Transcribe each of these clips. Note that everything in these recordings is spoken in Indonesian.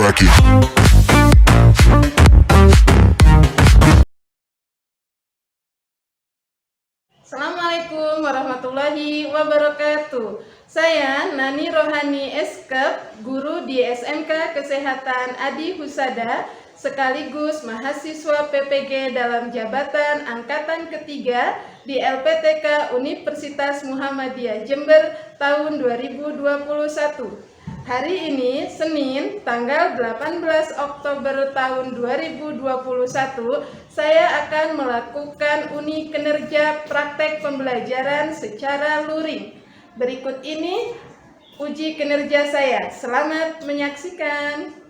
record. Assalamualaikum warahmatullahi wabarakatuh. Saya Nani Rohani Eskep, guru di SMK Kesehatan Adi Husada, sekaligus mahasiswa PPG dalam jabatan angkatan ketiga di LPTK Universitas Muhammadiyah Jember tahun 2021. Hari ini, Senin, tanggal 18 Oktober tahun 2021, saya akan melakukan uni kinerja praktek pembelajaran secara luring. Berikut ini uji kinerja saya. Selamat menyaksikan.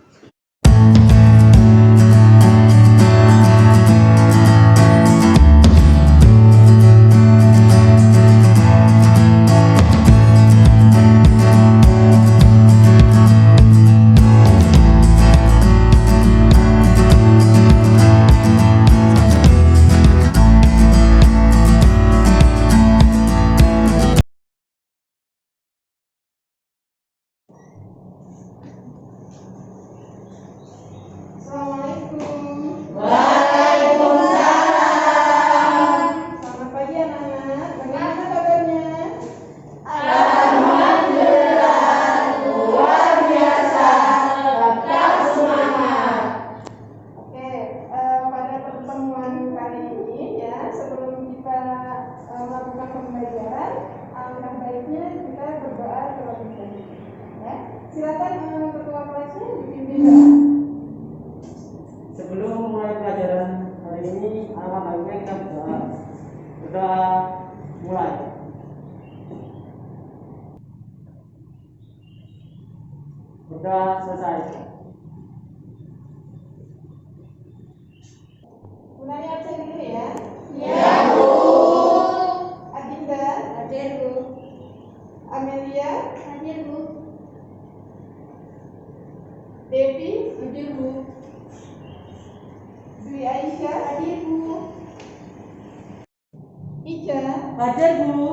Melakukan pembelajaran, alangkah baiknya kita berdoa terlebih dahulu. Ya, silakan ketua kelasnya dipimpin doa. Sebelum memulai pelajaran hari ini, alangkah baiknya kita berdoa. Berdoa mulai. Berdoa selesai. Mulai absen dulu ya. Ya, Bu. Adinda, Hadir, Bu. Amelia, Hadir, Bu. Devi, hadir Bu. Dwi Aisyah, Hadir, Bu. Ica, Hadir, Bu.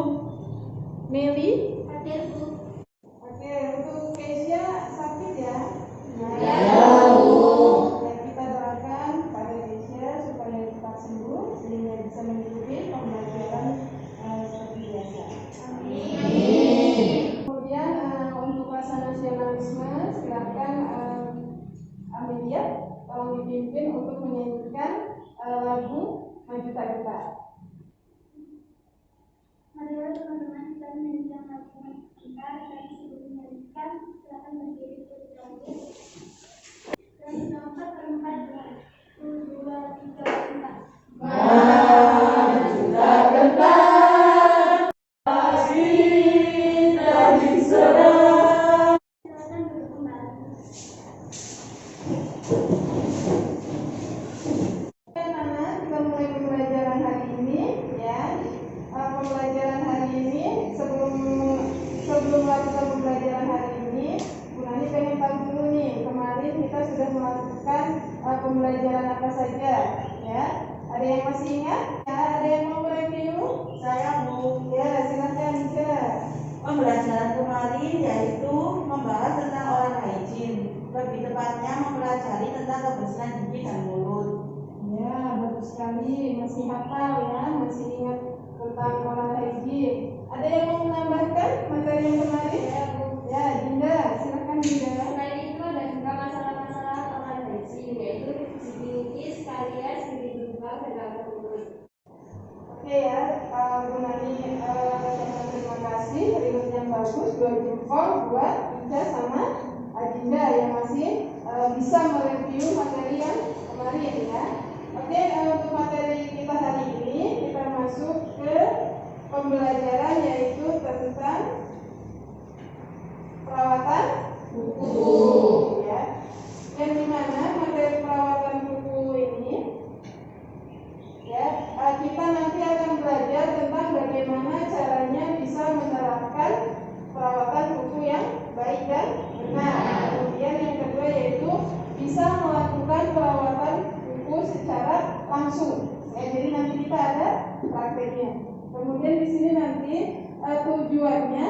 Meli. Hadir, Bu. Oke, untuk Keisha sakit ya. Ya, Bu. Ya, kita doakan pada Keisha supaya cepat sembuh sehingga bisa mengikuti pembelajaran seperti biasa. Amin. Kemudian untuk rasa nasionalisme, silakan Amelia tolong dipimpin untuk menyanyikan lagu Maju Tak Gentar. Marilah teman-teman kita menyanyikan lagu Maju Tak Gentar. Dan sebelum menyanyikan, silakan berdiri terlebih dahulu. Dan nomor keempat, 1, 2, 3, 4. Maju tak gentar, kita diserang. Silakan duduk kembali. Anak-anak, kita mulai pembelajaran hari ini ya. Pembelajaran hari ini sebelum melakukan pembelajaran hari ini, Bu Nani pengen tahu dulu nih, kemarin kita sudah melakukan pembelajaran apa saja ya. Ada yang masih ingat? Ya, ada yang mau mereview? Saya, Bu. Ya, silakan Ika. Pembelajaran kemarin yaitu membahas tentang oral hygiene, lebih tepatnya mempelajari tentang kebersihan gigi dan mulut. Ya, bagus sekali, masih hafal ya, masih ingat tentang oral hygiene. Ada yang mau menambahkan materi yang kemarin? Ya, Dinda, silakan Dinda. Selain itu ada juga masalah-masalah oral hygiene, yaitu gigi sekalian gigi tunggal dan gangguan mulut. Oke ya, Bu Nani terima kasih, ribut yang bagus, 2 jempol buat Ida sama Adinda yang masih bisa mereview materi yang kemarin ya. Oke, untuk materi kita hari ini kita masuk ke pembelajaran yaitu tentang perawatan kuku ya. Yang dimana materi perawatan kuku ini ya, kita nanti akan belajar tentang bagaimana caranya bisa menerapkan perawatan kuku yang baik dan benar. Kemudian yang kedua yaitu bisa melakukan perawatan kuku secara langsung. Ya, jadi nanti kita ada prakteknya. Kemudian di sini nanti tujuannya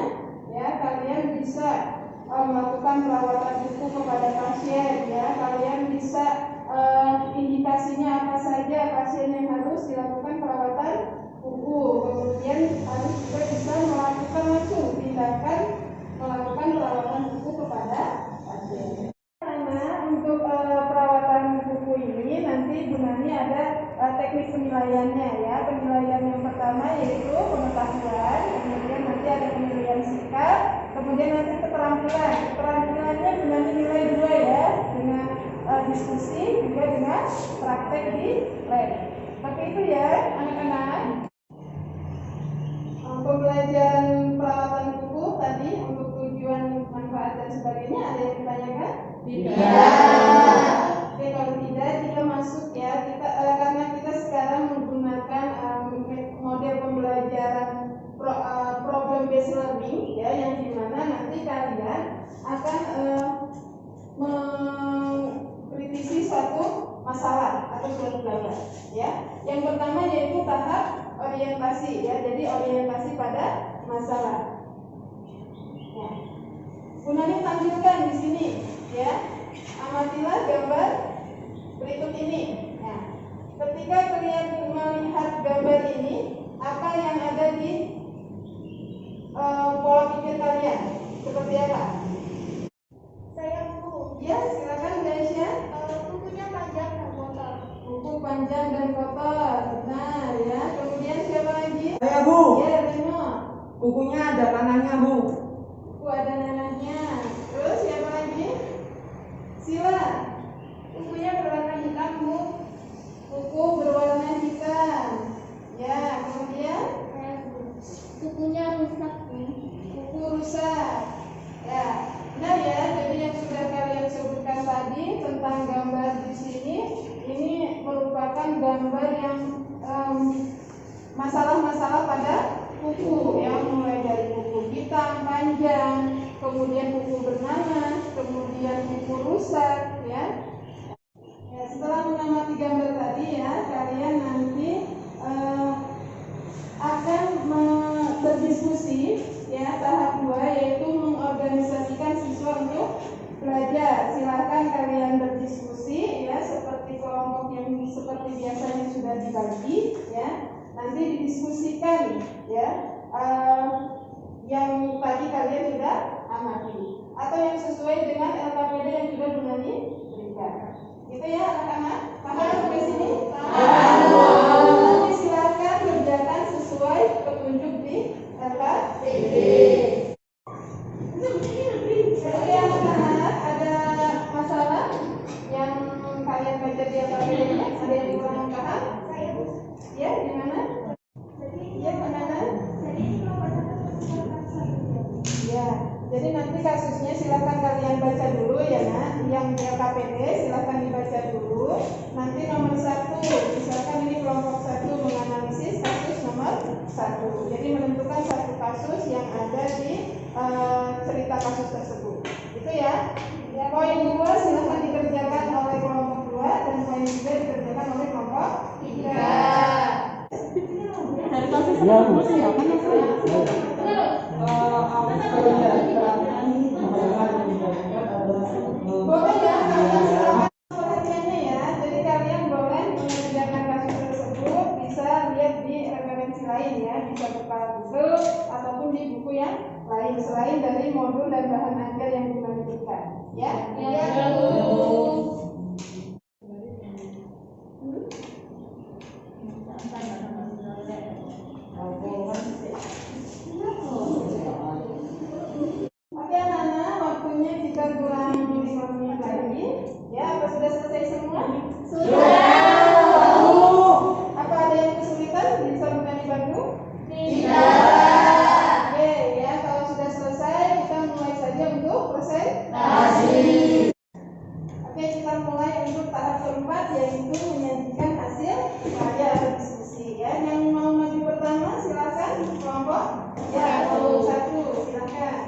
ya kalian bisa melakukan perawatan kuku kepada pasien ya, pasien yang harus dilakukan perawatan kuku. Kemudian harus juga bisa melakukan langsung tindakan melakukan perawatan kuku kepada pasien. Karena untuk perawatan kuku ini nanti Bu Nani ada teknik penilaiannya ya. Penilaian yang pertama yaitu pengetahuan, kemudian nanti ada penilaian sikap, kemudian nanti keterampilan. Keterampilannya Bu Nani nilai 2 ya, dengan diskusi juga dengan praktek di lab. Seperti itu ya anak-anak. Pembelajaran perawatan kuku tadi untuk tujuan, manfaat dan sebagainya ada yang ditanyakan? Tidak. Oke, kalau tidak kita masuk ya. Karena kita sekarang menggunakan model pembelajaran problem based learning ya, yang dimana nanti kalian akan mengkritisi suatu masalah atau suatu gambar ya. Yang pertama yaitu tahap orientasi ya, jadi orientasi pada masalah. Ya. Bu Nani tampilkan di sini ya. Amatilah gambar berikut ini. Nah, ketika kalian melihat gambar ini, apa yang ada di pola pikir kalian? Seperti apa? Saya buku. Ya, silakan Gracia. Bukunya panjang dan kotor. Buku panjang dan kotor. Benar ya. Kemudian siapa lagi? Saya, Bu. Ya, Reno. Bukunya ada nanahnya, Bu. Buku ada nanahnya. Terus siapa lagi? Sila. Bukunya berwarna hitam, Bu. Buku berwarna hitam. Ya, kemudian Bukunya rusak, Bu. buku rusak. Ya, benar ya. Jadi yang sudah kalian sebutkan tadi tentang gambar di sini, ini merupakan gambar yang masalah-masalah pada kuku ya, mulai dari kuku hitam panjang, kemudian kuku bernanah, kemudian kuku rusak ya. Ya, setelah mengamati gambar tadi ya, kalian nanti akan berdiskusi ya, tahap 2 yaitu mengorganisasikan siswa untuk belajar. Silahkan kalian berdiskusi ya, seperti kelompok yang seperti biasanya sudah dibagi ya. Nanti didiskusikan ya, yang tadi kalian sudah amati atau yang sesuai dengan LKPD yang sudah Bu Nani berikan. Gitu ya anak-anak, paham sampai sini? Nanti silakan kerjakan sesuai petunjuk di LKPD. Oke anak-anak, ada masalah yang kalian baca di LKPD-nya? Ada yang kurang paham? Ya, gimana? Ya, gimana? Ya, jadi nanti kasusnya silakan kalian baca dulu ya nak. Yang di LKPD silakan dibaca dulu. Nanti nomor 1, misalkan ini kelompok 1 menganalisis kasus nomor 1. Jadi menentukan satu kasus yang ada di cerita kasus tersebut. Itu ya. Poin 2 silakan dikerjakan oleh kelompok 2 dan poin 3 dikerjakan oleh kelompok 3. Dari kasus Ya, Bu. Boleh ya, kalian silakan perhatiannya ya. Jadi kalian boleh mengerjakan kasus tersebut, bisa lihat di referensi lain ya, bisa buka Google ataupun di buku yang lain selain dari modul dan bahan ajar yang kita berikan. Ya. Ya, Bu. Oke anak-anak, waktunya kita kurang 5 menit lagi. Ya, apa sudah selesai semua? Sudah. Apa ada yang kesulitan? Bisa bukan dibantu? Tidak. Oke ya, kalau sudah selesai kita mulai saja untuk presentasi. Oke, kita mulai untuk tahap keempat yaitu menyajikan hasil karya atau diskusi ya. Yang mau maju pertama silakan kelompok ya, satu silakan.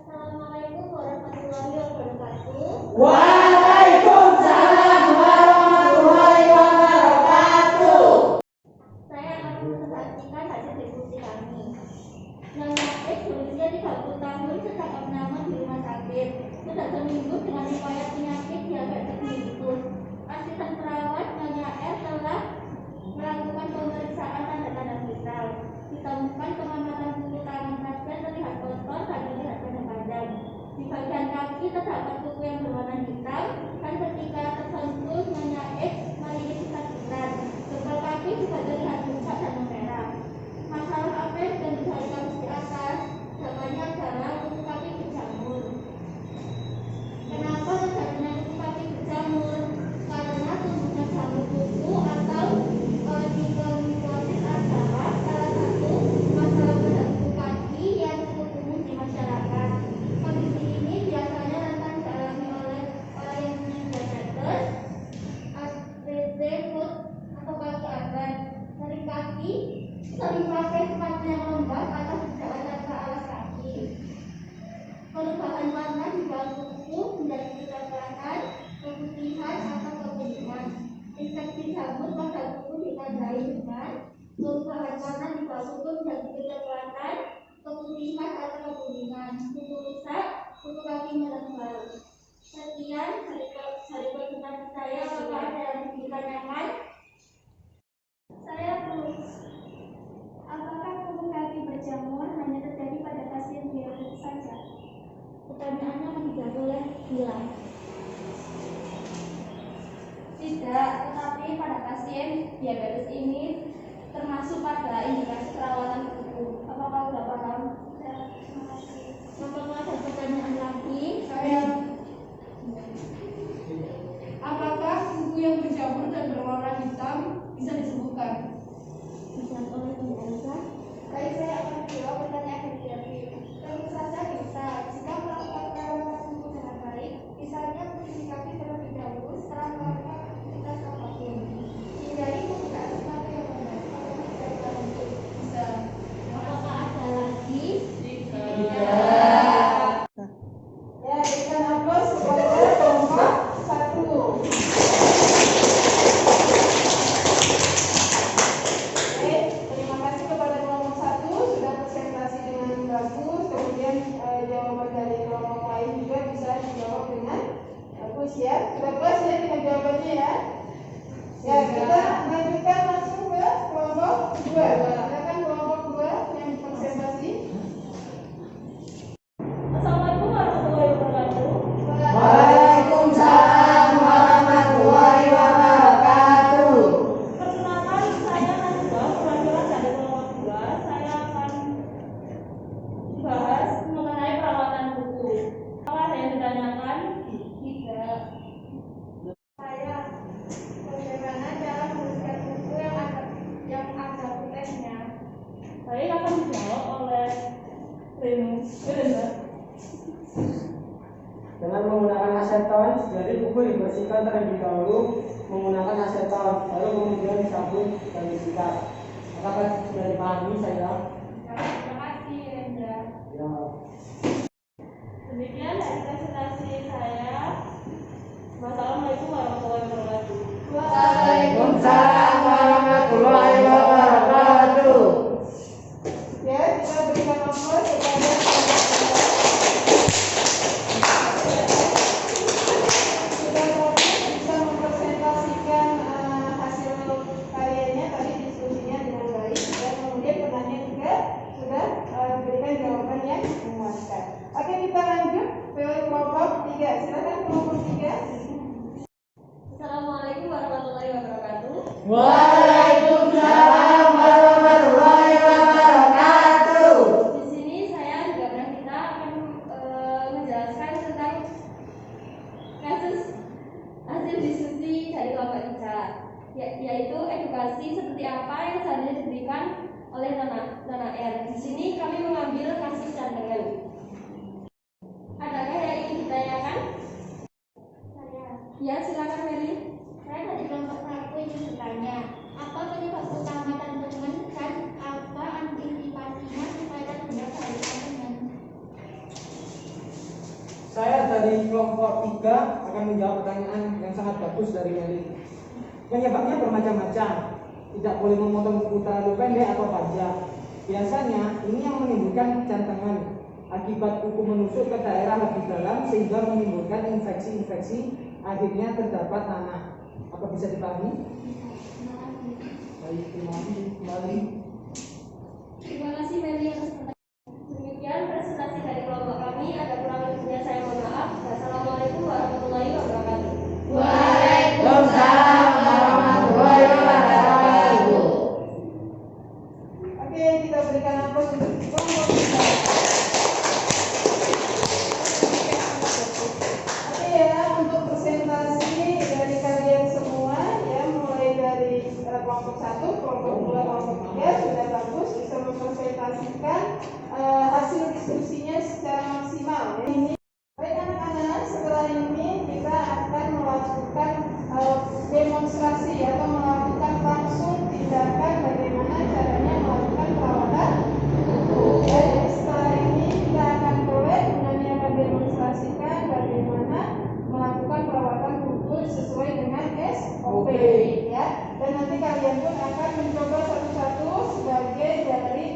Assalamualaikum warahmatullahi wabarakatuh. Waalaikumsalam warahmatullahi wabarakatuh. Saya akan mempresentasikan hasil diskusi kami. Nyonya X berusia 30 tahun sejak opname di rumah sakit. Sudah seminggu dengan riwayat penyakit diabetes mellitus. Asisten bagi kecepatan, kepulihan atau kepulihan, buku rusak, buku kaki melempar. Sekian dari pertanyaan saya. Apakah ada yang ditanyakan? Saya terus. Apakah buku kaki berjamur hanya terjadi pada pasien diabetes saja? Pertanyaannya akan dijawab oleh Bila. Tidak, tetapi pada pasien diabetes ini termasuk pada indikasi perawatan kuku. Apakah sudah paham? Ya, terima kasih. Apakah ada pertanyaan lagi? Apakah kuku yang berjamur dan berwarna hitam bisa disembuhkan? Dijawab oleh Bu Elsa. Baik, saya akan jawab pertanyaan dari tentu saja bisa. Jika melakukan perawatan kuku dengan baik, misalnya mencuci kaki terlebih dahulu setelah melakukan aktivitas apapun. Hindari penggunaan sepatu yang membantu atau tidak lanjut. Bisa. Apakah ada lagi? Ya, berikan aplaus kepada kelompok 1. Oke, terima kasih kepada kelompok 1 sudah presentasi dengan bagus. Kemudian jawaban dari kelompok lain juga bisa dijawab dengan bagus ya. Sudah puas ya dengan jawabannya ya? Ya, kita lanjutkan langsung ke kelompok 2. Silakan kelompok 2 yang presentasi. Assalamualaikum warahmatullahi wabarakatuh. Waalaikumsalam warahmatullahi wabarakatuh. Perkenalkan, saya Najwa, perwakilan dari kelompok 2. Saya akan bahas mengenai perawatan kuku. Apakah ada yang ditanyakan? Tidak. Saya bagaimana cara membersihkan kuku yang ada putihnya? Baik, akan dijawab oleh Renu. Dengan menggunakan aseton, jadi kuku dibersihkan terlebih dahulu menggunakan aseton, lalu kemudian disabun dan disikat. Apakah sudah dipahami saya? Terima kasih, Rendra. Ya. Demikian dari presentasi saya. Wassalamualaikum warahmatullahi wabarakatuh. Waalaikumsalam warahmatullahi wabarakatuh. Ya, kita berikan aplaus kepada sudah bisa mempresentasikan hasil karyanya tadi, diskusinya dengan baik, dan kemudian pertanyaan juga sudah diberikan jawaban yang memuaskan. Oke, kita lanjut ke kelompok 3. Silakan kelompok 3. Assalamualaikum warahmatullahi wabarakatuh. Waalaikumsalam warahmatullahi wabarakatuh. Di sini saya juga Pravita akan menjelaskan tentang kasus hasil diskusi dari kelompok 3, yaitu edukasi seperti apa yang seharusnya diberikan oleh Nana R. Di sini kami mengambil kasus cantengan. Adakah yang ingin ditanyakan? Saya. Ya, silakan Meli. Saya dari kelompok 1 ingin bertanya, apa penyebab utama cantengan dan apa antisipasinya supaya tidak terjadi cantengan? Saya dari kelompok 3 akan menjawab pertanyaan yang sangat bagus dari Meli. Penyebabnya bermacam-macam. Tidak boleh memotong kuku terlalu pendek atau panjang. Biasanya ini yang menimbulkan cantengan akibat kuku menusuk ke daerah lebih dalam sehingga menimbulkan infeksi-infeksi, akhirnya terdapat nanah. Apa bisa dipahami? Baik, terima kasih. Kembali. Terima kasih Meli atas pertanyaan. Demikian presentasi dari kelompok kami. Ada kurang lebihnya saya mohon maaf. Wassalamualaikum warahmatullahi wabarakatuh. Waalaikumsalam warahmatullahi wabarakatuh. Oke, kita berikan aplaus untuk kelompok 3. Oke ya, untuk presentasi dari kalian semua ya, mulai dari kelompok 1, kelompok 2, kelompok 3 sudah bagus, bisa mempresentasikan hasil diskusinya secara maksimal. Ini baik anak-anak, setelah ini kita akan melakukan demonstrasi atau melakukan langsung tindakan bagaimana caranya melakukan perawatan kuku. Jadi setelah ini kita akan boleh kemudian akan demonstrasikan bagaimana melakukan perawatan kuku sesuai dengan SOP ya. Dan nanti kalian pun akan mencoba satu-satu sebagai dari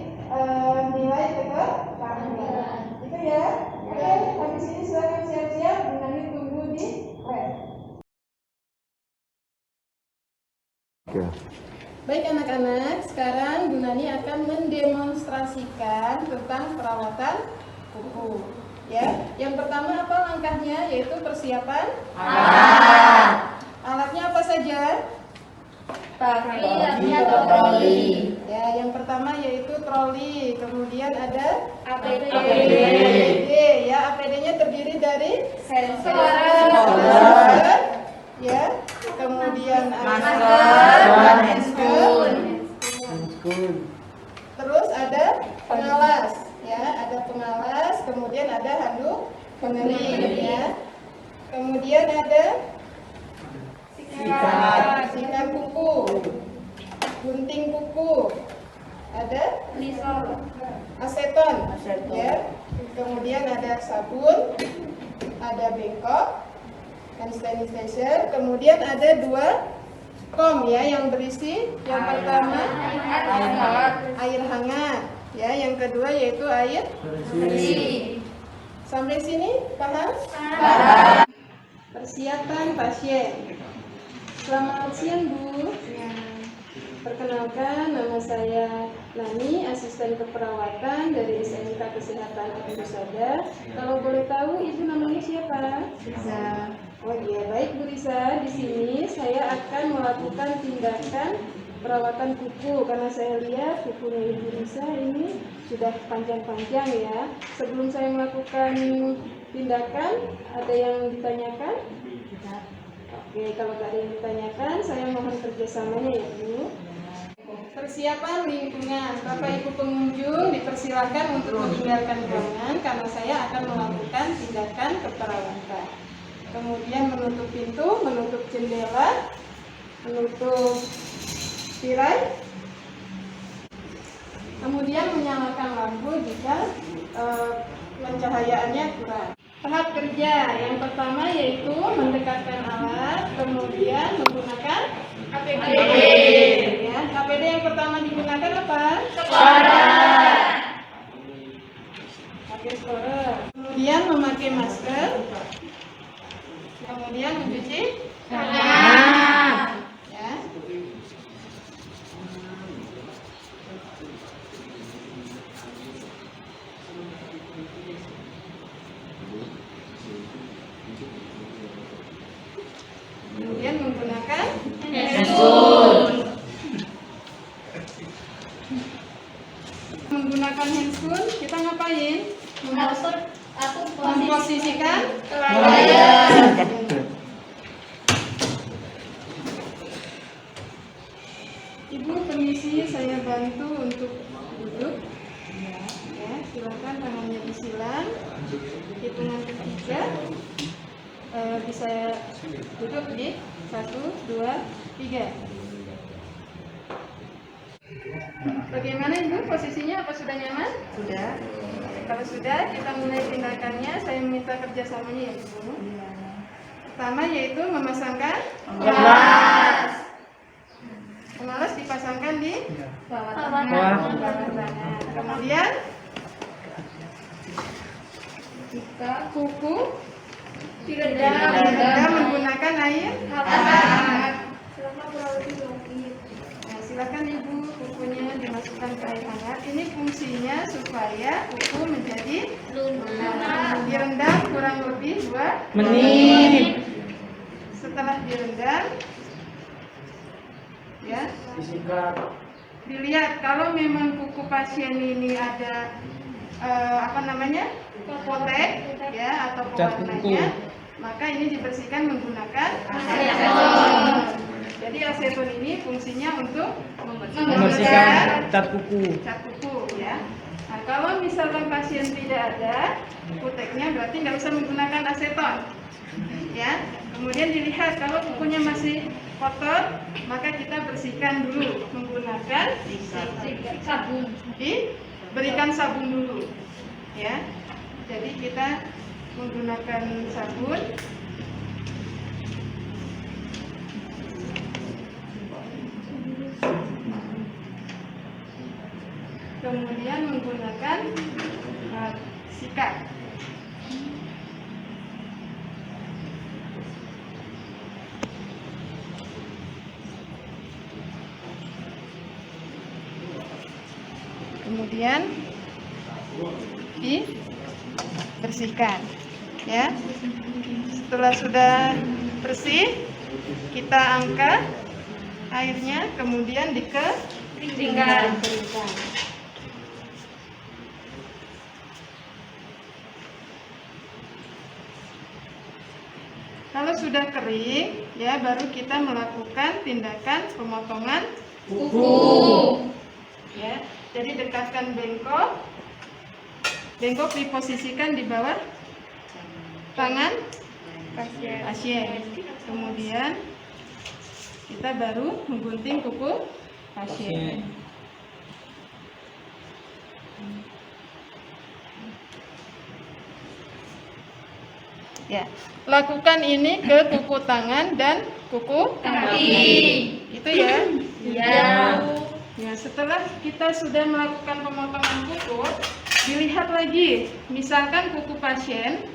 Baik anak-anak, sekarang Bu Nani akan mendemonstrasikan tentang perawatan kuku. Ya, yang pertama apa langkahnya? Yaitu persiapan alatnya apa saja? troli. Ya, yang pertama yaitu troli. Kemudian ada APD. Ya, APD-nya terdiri dari Sensor. Ya, kemudian Masker ada dan handscoon. terus ada pengalas, ya, ada pengalas, kemudian ada handuk pengering, ya. Kemudian ada sikat kuku, gunting kuku, ada aseton, ya. Kemudian ada sabun, ada bengkok, hand sanitizer, kemudian ada 2 kom ya yang berisi yang pertama air hangat, ya, yang kedua yaitu air bersih. Sampai sini paham? Persiapan pasien. Selamat siang Bu. Perkenalkan, nama saya Nani, asisten keperawatan dari SMK Kesehatan Tentu Sada. Kalau boleh tahu Ibu namanya siapa? Risa. Oh iya, baik Bu Risa. Di sini saya akan melakukan tindakan perawatan kuku karena saya lihat kukunya Ibu Risa ini sudah panjang-panjang ya. Sebelum saya melakukan tindakan, ada yang ditanyakan? Oke, kalau tak ada yang ditanyakan, saya mohon kerjasamanya ya Bu. Persiapan lingkungan. Bapak Ibu pengunjung dipersilakan untuk meninggalkan ruangan karena saya akan melakukan tindakan keperawatan. Kemudian menutup pintu, menutup jendela, menutup tirai. Kemudian menyalakan lampu jika pencahayaannya kurang. Tahap kerja yang pertama yaitu mendekatkan alat, kemudian menggunakan APD. Ya, APD yang pertama digunakan apa? Pakai scorer. Kemudian memakai masker. Kemudian mencuci tangan. Ya. Kemudian menggunakan handscoon. Menggunakan handscoon kita ngapain? Memposisikan layar. Ibu permisi, saya bantu untuk duduk. Ya, silakan tangannya disilang. Hitungan ketiga. Bisa duduk di 1, 2, 3. Bagaimana Ibu posisinya? Apa sudah nyaman? Sudah. Kalau sudah, kita mulai tindakannya. Saya minta kerjasamanya ya Ibu. Pertama yaitu memasangkan pengalas. Pengalas dipasangkan di bawah tangan. Kemudian kuku direndam menggunakan air hangat. Nah, silakan Ibu, kukunya dimasukkan ke air hangat. Ini fungsinya supaya kuku menjadi lunak. Direndam kurang lebih 2 menit. Setelah direndam, ya, dilihat kalau memang kuku pasien ini ada potek, ya, atau pewarnanya, maka ini dibersihkan menggunakan aseton. Jadi aseton ini fungsinya untuk membersihkan cat kuku. ya. Nah, kalau misalkan pasien tidak ada poteknya, berarti nggak usah menggunakan aseton, ya. Kemudian dilihat kalau kukunya masih kotor, maka kita bersihkan dulu menggunakan sabun. Diberikan sabun dulu, ya. Jadi kita menggunakan sabun. Kemudian menggunakan sikat. kemudian dibersihkan ya. Setelah sudah bersih, kita angkat airnya, kemudian dikeringkan. Kalau sudah kering, ya baru kita melakukan tindakan pemotongan kuku. Ya, jadi dekatkan bengkok. Bengkok diposisikan di bawah tangan pasien. Kemudian kita baru menggunting kuku pasien. Ya, lakukan ini ke kuku tangan dan kuku kaki. Itu ya. Iya. Ya, setelah kita sudah melakukan pemotongan kuku, dilihat lagi. Misalkan kuku pasien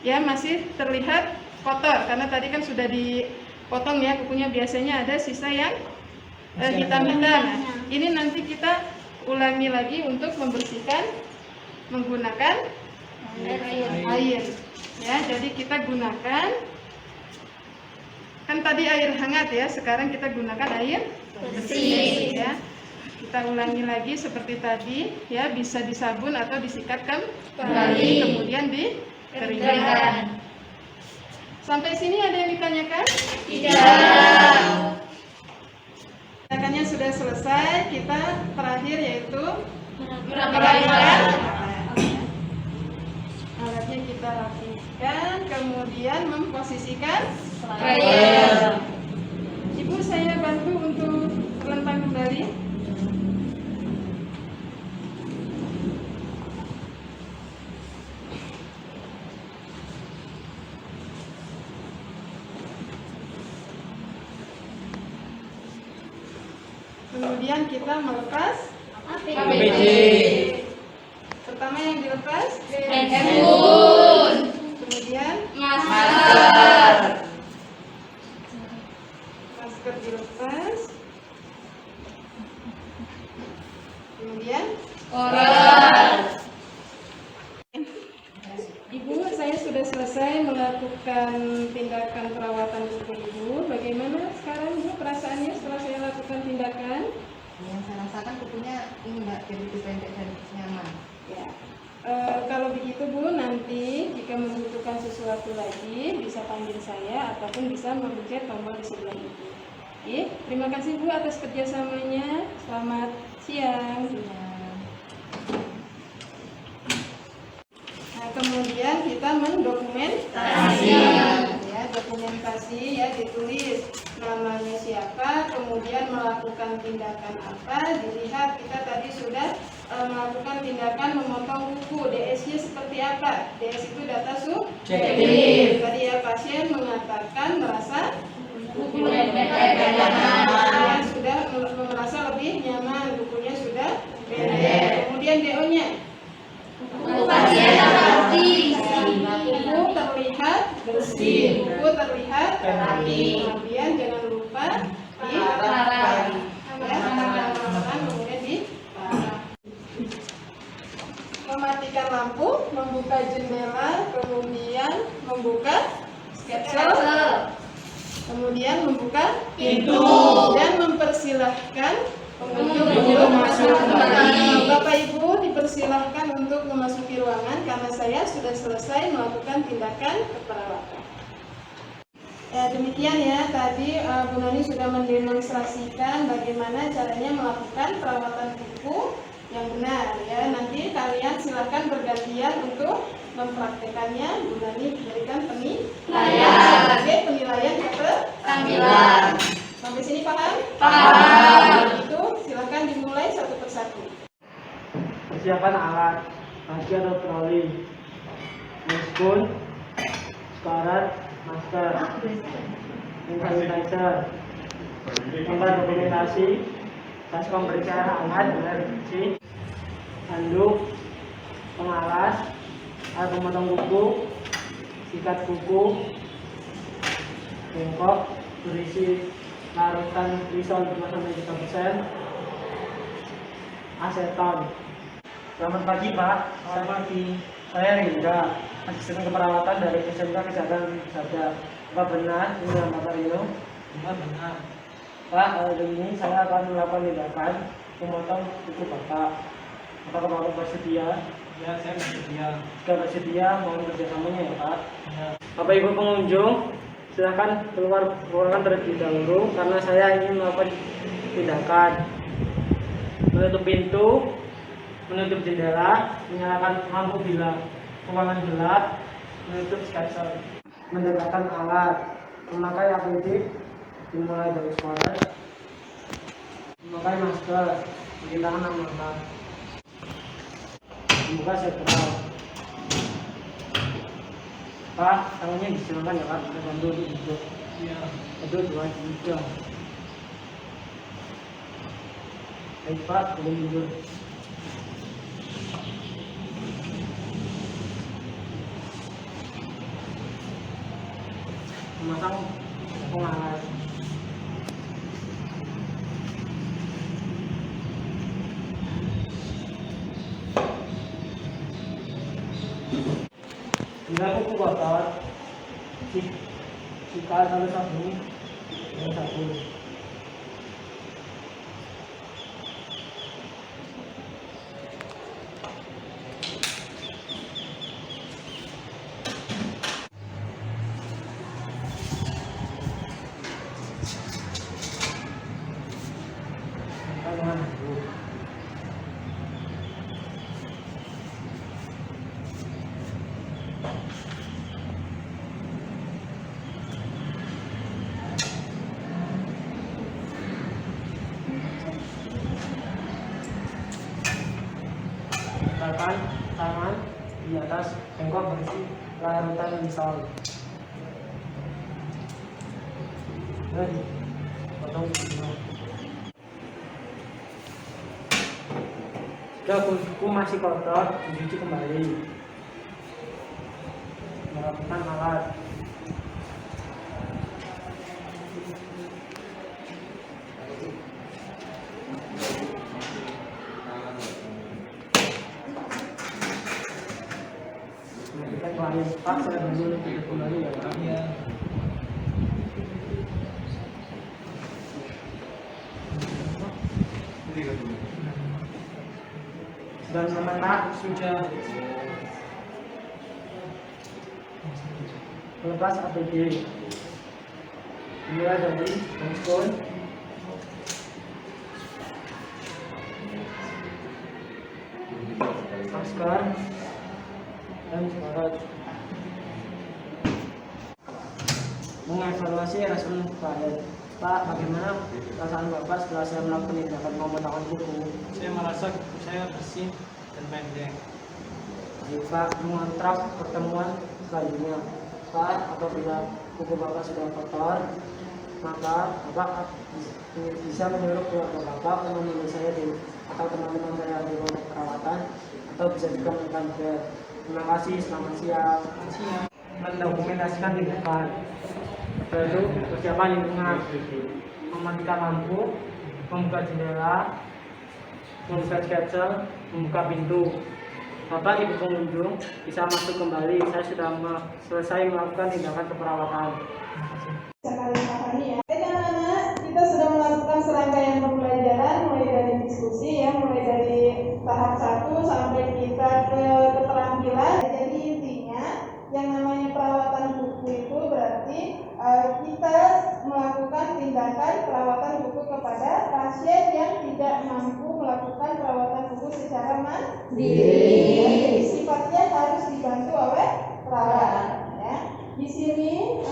ya masih terlihat kotor karena tadi kan sudah dipotong ya kukunya, biasanya ada sisa yang hitam-hitam. Nah, ini nanti kita ulangi lagi untuk membersihkan menggunakan air. Ya, jadi kita gunakan, kan tadi air hangat ya, sekarang kita gunakan air bersih ya. Kita ulangi lagi seperti tadi ya, bisa disabun atau disikat kembali, kemudian dikeringkan. Sampai sini ada yang ditanyakan? Tidak. Tindakannya sudah selesai, kita terakhir yaitu Merapikan. alatnya kita rapikan, kemudian memposisikan Sprayer. Ibu, saya bantu untuk rentang kembali. Kemudian kita melepas APD. Pertama yang dilepas, Handphone. kemudian Masker. masker dilepas, kemudian Koran. Ibu, saya sudah selesai melakukan tindakan perawatan kuku Ibu. Bagaimana sekarang Ibu perasaannya setelah saya lakukan tindakan? Yang saya rasakan kukunya ini Mbak, jadi pendek dan nyaman. Ya. Kalau begitu Bu, nanti jika membutuhkan sesuatu lagi bisa panggil saya ataupun bisa memencet tombol di sebelah Ibu. Oke, terima kasih Bu atas kerjasamanya. Selamat siang. Nah, kemudian kita mendokumentasi. Ya, dokumentasi ya, ditulis namanya siapa, kemudian melakukan tindakan apa. Dilihat kita tadi sudah melakukan tindakan memotong kuku. DS-nya seperti apa? DS itu data subjektif. Tadi ya, pasien mengatakan merasa kukunya sudah merasa lebih nyaman, kukunya sudah pendek. Kemudian DO-nya Pasien rapi. kuku terlihat bersih, kuku terlihat rapi. Kemudian jangan lupa diparah. Kemudian diparah. Mematikan lampu, membuka jendela, kemudian membuka sketsel, kemudian membuka pintu dan mempersilahkan pengunjung untuk masuk kembali. Bapak Ibu dipersilahkan untuk memasuki ruangan karena saya sudah selesai melakukan tindakan keperawatan. Ya, demikian ya, tadi Bu Nani sudah mendemonstrasikan bagaimana caranya melakukan perawatan kuku yang benar ya. Nanti kalian silakan bergantian untuk mempraktekannya. Bu Nani berikan penilaian sebagai penilaian keterampilan. Sampai sini paham? Paham. Itu silakan dimulai satu persatu. Persiapan alat, kaki atau troli, spoon, karat, masker, hand sanitizer, tempat dokumentasi, tas pemeriksaan alat benar bersih, handuk, pengalas, alat pemotong kuku, sikat kuku, bengkok berisi larutan Lysol 2-3%, aseton, Selamat pagi Pak. Selamat pagi. Saya Rinda, asisten keperawatan dari SMK Kesehatan Sada. Apa benar ini nama Bapak Rio? Benar. Pak, hari ini saya akan melakukan tindakan memotong kuku Bapak. Apakah Bapak bersedia? Ya, saya bersedia. Jika bersedia, mohon kerjasamanya ya Pak. Ya. Bapak Ibu pengunjung, silahkan keluar ruangan terlebih dahulu karena saya ingin melakukan tindakan menutup pintu, menutup jendela, menyalakan lampu bila ruangan gelap, menutup skater, mendekatkan alat, memakai APD, dimulai dari suara, memakai masker, cuci tangan dengan mata, membuka sentral. Pak, tangannya disilakan ya Pak, kita bantu duduk. Iya. Duduk 2 jam. Baik Pak, boleh duduk. Memasang pengalas. Bila kuku kotor, sikat lalu sabun dan sabun. Letakkan tangan di atas bengkok berisi larutan misal. Dan potong pintu. Jika kuku masih kotor, dicuci kembali. Merapikan alat. Pak, saya dulu tidak kembali ya Pak. Iya. Dan sementara sudah lepas APD. Mulai dari handphone, masker, dan surat. Mengevaluasi respon klien. Pak, bagaimana perasaan Bapak setelah saya melakukan tindakan pemotongan kuku? Saya merasa kuku saya bersih dan pendek. Pak, mengontrak pertemuan selanjutnya. Pak, apabila kuku Bapak sudah kotor, maka Bapak bisa menyuruh keluarga Bapak menemui saya atau teman-teman saya di ruang perawatan, atau bisa juga menekan bel. Terima kasih, selamat siang. Mendokumentasikan tindakan. Lalu persiapan lingkungan, mematikan lampu, membuka jendela, membuka skater, membuka pintu. Bapak Ibu pengunjung bisa masuk kembali. Saya sudah selesai melakukan tindakan keperawatan. Sekali pahami ya. Oke anak-anak, kita sudah melakukan serangkaian pembelajaran mulai dari diskusi ya, mulai dari tahap 1 sampai kita ke keterampilan. Jadi intinya yang namanya perawatan kuku itu berarti kita melakukan tindakan perawatan kuku kepada pasien yang tidak mampu melakukan perawatan kuku secara mandiri. Sifatnya harus dibantu oleh perawat. Ya. Di sini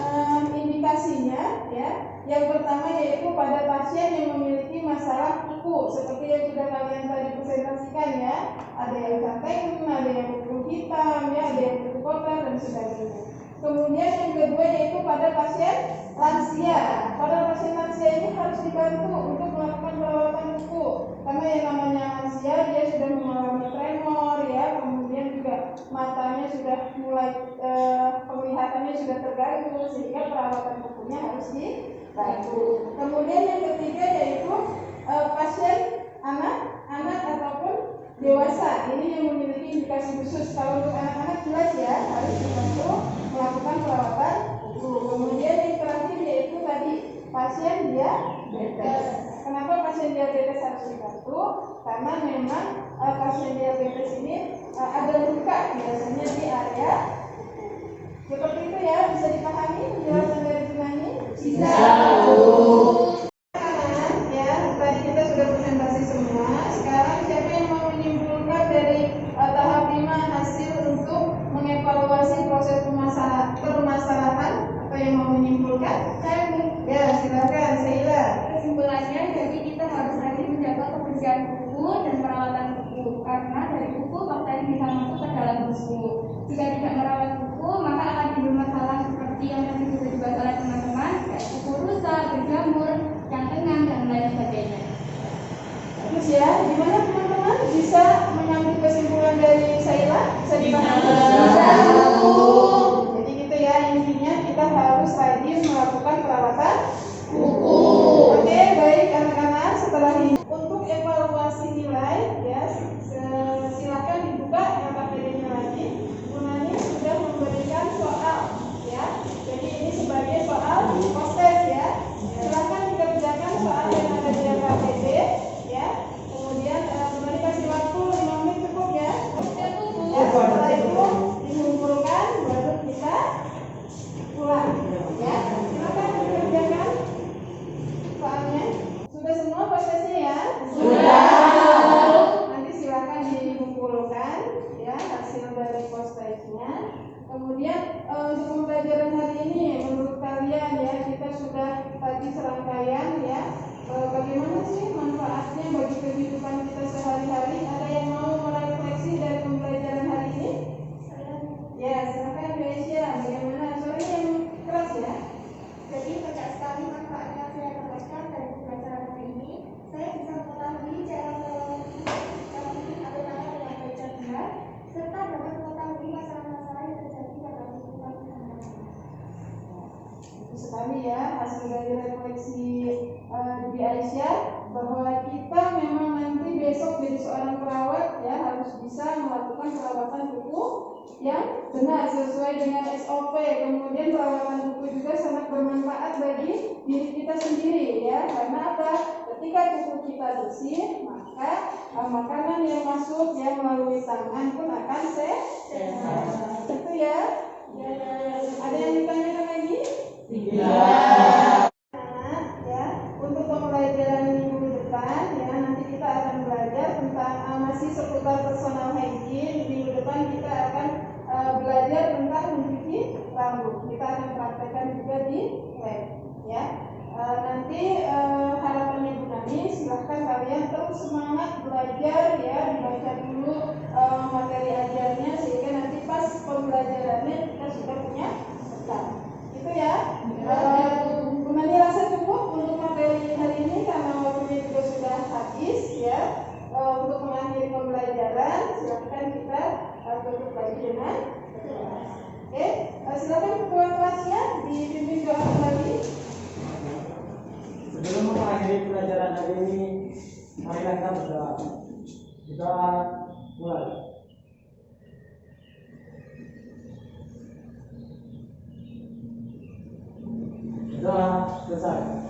indikasinya ya, yang pertama yaitu pada pasien yang memiliki masalah kuku seperti yang sudah kalian tadi presentasikan ya, ada yang cateng, ada yang kuku hitam ya, ada yang kuku kotor dan sebagainya. Kemudian yang kedua yaitu pada pasien lansia. Pada pasien lansia ini harus dibantu untuk melakukan perawatan kuku karena yang namanya lansia dia sudah mengalami tremor ya, kemudian juga matanya sudah mulai penglihatannya sudah terganggu sehingga perawatan kukunya harus dibantu. Kemudian yang ketiga yaitu pasien anak ataupun dewasa ini yang memiliki indikasi khusus. Kalau untuk anak-anak jelas ya, harus dibantu melakukan perawatan kuku. Kemudian yang terakhir yaitu tadi pasien diabetes. Kenapa pasien diabetes harus dibantu? Karena memang pasien diabetes ini ada luka biasanya di area seperti itu ya. Bisa dipahami penjelasan dari Junani? Bisa. Ya, tadi kita sudah presentasi semua. Sekarang siapa yang mau menyimpulkan dari tahap 5 hasil untuk mengevaluasi proses permasalahan atau yang mau menyimpulkan? Ya, silakan Sheila. Kesimpulannya, jadi kita harus rajin menjaga kebersihan kuku dan perawatan kuku, karena dari kuku bakteri bisa masuk ke dalam kuku. Jika tidak merawat kuku, maka akan timbul masalah seperti yang tadi sudah dibahas oleh teman-teman, kayak kuku rusak, berjamur, yang tengah, dan lain sebagainya. Terus ya, gimana teman-teman bisa mengambil kesimpulan dari Sheila? Bisa dipahami? Jadi gitu ya, intinya kita harus rajin melakukan perawatan kuku. Oke, baik anak-anak, setelah ini untuk evaluasi nilai ya, silakan dibuka LKPD-nya lagi. Gunanya sudah memberikan soal ya. Jadi ini sebagai soal post-test ya. Silakan dikerjakan soal yang ada di LKPD ya. Kemudian kembali kasih waktu 5 menit cukup ya. Ya, setelah itu dikumpulkan baru kita pulang ya. Silakan dikerjakan soalnya. Sudah semua prosesnya ya? Sudah. Nanti silakan dikumpulkan ya hasil dari post-testnya. Kemudian untuk pembelajaran hari ini menurut kalian ya, kita sudah tadi serangkaian ya, bagaimana sih manfaatnya bagi kehidupan kita sehari-hari. Ada yang mau merefleksi dari pembelajaran hari ini? Ya, silakan Bu Aisyah. Bagaimana? Suaranya yang keras ya. Jadi banyak sekali manfaat yang saya dapatkan dari pembelajaran hari ini. Saya bisa mengetahui cara mengetahui atau cara dengan baca benar, serta dapat mengetahui masalah-masalah yang terjadi pada kehidupan sehari-hari. Itu sekali ya hasil dari refleksi di Aisyah, bahwa kita memang nanti besok jadi seorang perawat ya, harus bisa melakukan perawatan kuku yang benar sesuai dengan SOP. Kemudian perawatan kuku juga sangat bermanfaat bagi diri kita sendiri ya, karena apa? Ketika kuku kita bersih, maka makanan yang masuk ya melalui tangan pun akan sehat. Itu ya. Ada yang ditanyakan lagi? Ya, untuk pembelajaran minggu depan ya, nanti kita akan belajar tentang masih seputar personal hygiene. Minggu depan kita akan belajar tentang mencuci rambut. Kita akan praktekkan juga di lab ya. Nanti harapannya Bu Nani, silahkan kalian terus semangat belajar ya, dibaca dulu materi ajarnya sehingga nanti pas pembelajarannya kita sudah punya bekal. Itu ya. Bu Nani rasa cukup untuk materi hari ini karena waktunya juga sudah habis ya. Untuk mengakhiri pembelajaran, silakan kita tutup lagi dengan doa. Oke, silakan ketua kelasnya dipimpin doa kembali. Sebelum mengakhiri pelajaran hari ini, mari kita berdoa. Berdoa mulai. Doa selesai.